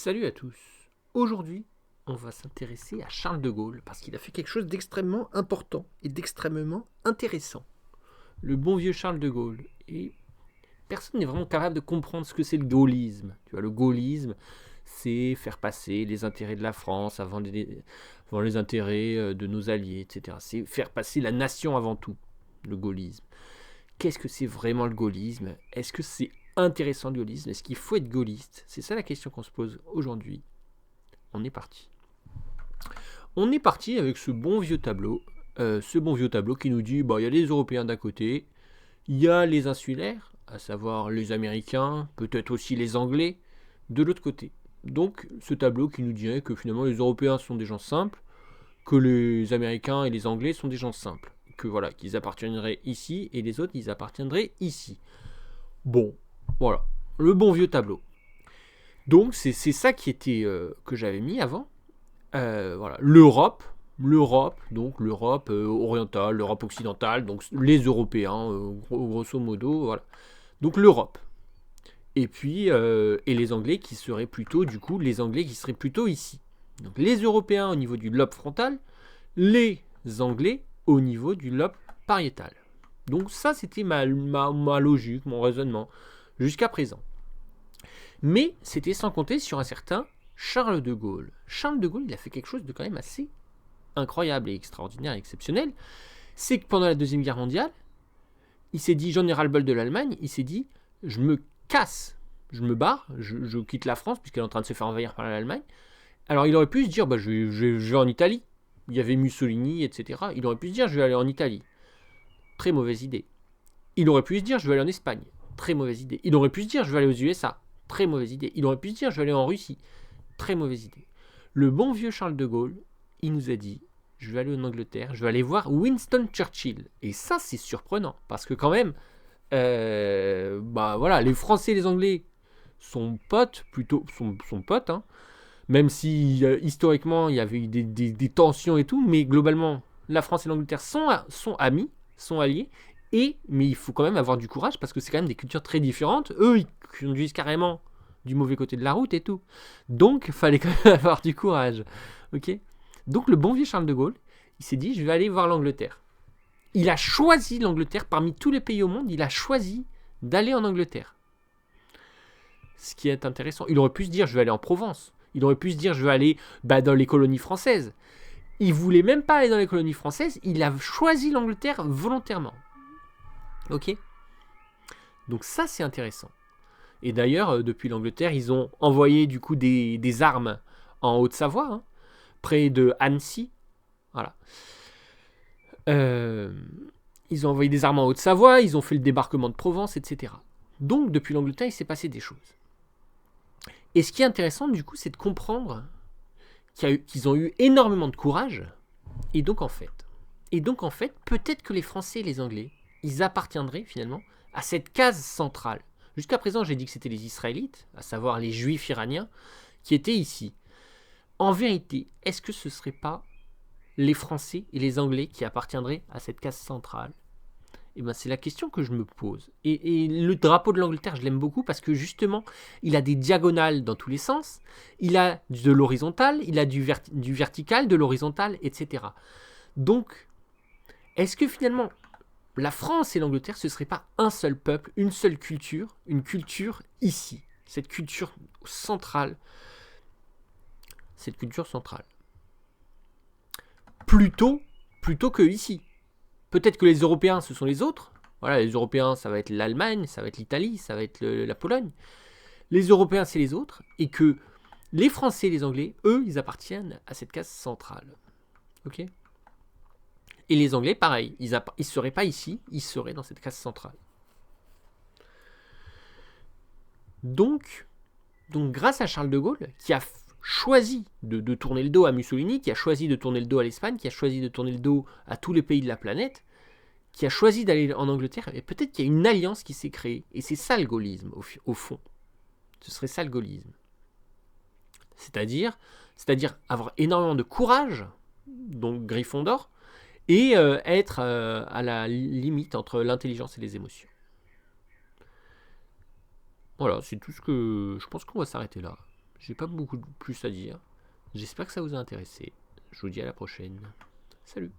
Salut à tous. Aujourd'hui, on va s'intéresser à Charles de Gaulle parce qu'il a fait quelque chose d'extrêmement important et d'extrêmement intéressant. Le bon vieux Charles de Gaulle. Et personne n'est vraiment capable de comprendre ce que c'est le gaullisme. Tu vois, le gaullisme, c'est faire passer les intérêts de la France avant les intérêts de nos alliés, etc. C'est faire passer la nation avant tout, le gaullisme. Qu'est-ce que c'est vraiment le gaullisme? Est-ce que c'est intéressant le gaullisme? Est-ce qu'il faut être gaulliste? C'est ça la question qu'on se pose aujourd'hui. On est parti. On est parti avec ce bon vieux tableau qui nous dit, il y a les Européens d'un côté, il y a les insulaires, à savoir les Américains, peut-être aussi les Anglais, de l'autre côté. Donc ce tableau qui nous dirait que finalement les Européens sont des gens simples, que les Américains et les Anglais sont des gens simples, que voilà, qu'ils appartiendraient ici et les autres ils appartiendraient ici. Bon, voilà, le bon vieux tableau. Donc c'est ça qui était que j'avais mis avant. Voilà, l'Europe, donc l'Europe orientale, l'Europe occidentale, donc les Européens, grosso modo, voilà. Donc l'Europe. Et puis, et les Anglais qui seraient plutôt, du coup, les Anglais qui seraient plutôt ici. Donc les Européens au niveau du lobe frontal, les Anglais au niveau du lobe pariétal. Donc ça, c'était ma logique, mon raisonnement, jusqu'à présent. Mais c'était sans compter sur un certain Charles de Gaulle. Charles de Gaulle, il a fait quelque chose de quand même assez incroyable et extraordinaire et exceptionnel. C'est que pendant la Deuxième Guerre mondiale, il s'est dit, j'en ai ras-le-bol de l'Allemagne, il s'est dit, je me casse, je me barre, je quitte la France puisqu'elle est en train de se faire envahir par l'Allemagne. Alors il aurait pu se dire, je vais en Italie. Il y avait Mussolini, etc. Il aurait pu se dire, je vais aller en Italie. Très mauvaise idée. Il aurait pu se dire, je vais aller en Espagne. Très mauvaise idée. Il aurait pu se dire, je vais aller aux USA. Très mauvaise idée. Il aurait pu se dire, je vais aller en Russie. Très mauvaise idée. Le bon vieux Charles de Gaulle, il nous a dit, je vais aller en Angleterre, je vais aller voir Winston Churchill. Et ça, c'est surprenant, parce que quand même, voilà, les Français et les Anglais sont potes, sont potes, hein, même si historiquement, il y avait eu des tensions et tout, mais globalement, la France et l'Angleterre sont amis, sont alliés, mais il faut quand même avoir du courage, parce que c'est quand même des cultures très différentes. Eux, ils conduisent carrément du mauvais côté de la route et tout. Donc, il fallait quand même avoir du courage. Ok. Donc, le bon vieux Charles de Gaulle, il s'est dit, je vais aller voir l'Angleterre. Il a choisi l'Angleterre, parmi tous les pays au monde, il a choisi d'aller en Angleterre. Ce qui est intéressant. Il aurait pu se dire, je vais aller en Provence. Il aurait pu se dire, je vais aller dans les colonies françaises. Il voulait même pas aller dans les colonies françaises, il a choisi l'Angleterre volontairement. Ok. Donc ça, c'est intéressant. Et d'ailleurs, depuis l'Angleterre, ils ont envoyé du coup des armes en Haute-Savoie, hein, près de Annecy. Voilà. Ils ont envoyé des armes en Haute-Savoie, ils ont fait le débarquement de Provence, etc. Donc, depuis l'Angleterre, il s'est passé des choses. Et ce qui est intéressant, du coup, c'est de comprendre qu'ils ont eu énormément de courage. Et donc, en fait, peut-être que les Français et les Anglais, ils appartiendraient finalement à cette case centrale. Jusqu'à présent, j'ai dit que c'était les Israélites, à savoir les Juifs iraniens, qui étaient ici. En vérité, est-ce que ce ne serait pas les Français et les Anglais qui appartiendraient à cette case centrale? C'est la question que je me pose. Et le drapeau de l'Angleterre, je l'aime beaucoup parce que justement, il a des diagonales dans tous les sens, il a de l'horizontal, il a du vertical, de l'horizontal, etc. Donc, est-ce que finalement, la France et l'Angleterre, ce ne serait pas un seul peuple, une seule culture, une culture ici, cette culture centrale, plutôt que ici. Peut-être que les Européens, ce sont les autres. Voilà, les Européens, ça va être l'Allemagne, ça va être l'Italie, ça va être la Pologne. Les Européens, c'est les autres, et que les Français et les Anglais, eux, ils appartiennent à cette case centrale. Ok ? Et les Anglais, pareil, ils ne seraient pas ici, ils seraient dans cette case centrale. Donc, grâce à Charles de Gaulle, qui a choisi de tourner le dos à Mussolini, qui a choisi de tourner le dos à l'Espagne, qui a choisi de tourner le dos à tous les pays de la planète, qui a choisi d'aller en Angleterre, et peut-être qu'il y a une alliance qui s'est créée. Et c'est ça le gaullisme, au fond. Ce serait ça le gaullisme. C'est-à-dire avoir énormément de courage, donc Griffon d'or, et être à la limite entre l'intelligence et les émotions. Voilà, c'est tout ce que... Je pense qu'on va s'arrêter là. J'ai pas beaucoup plus à dire. J'espère que ça vous a intéressé. Je vous dis à la prochaine. Salut!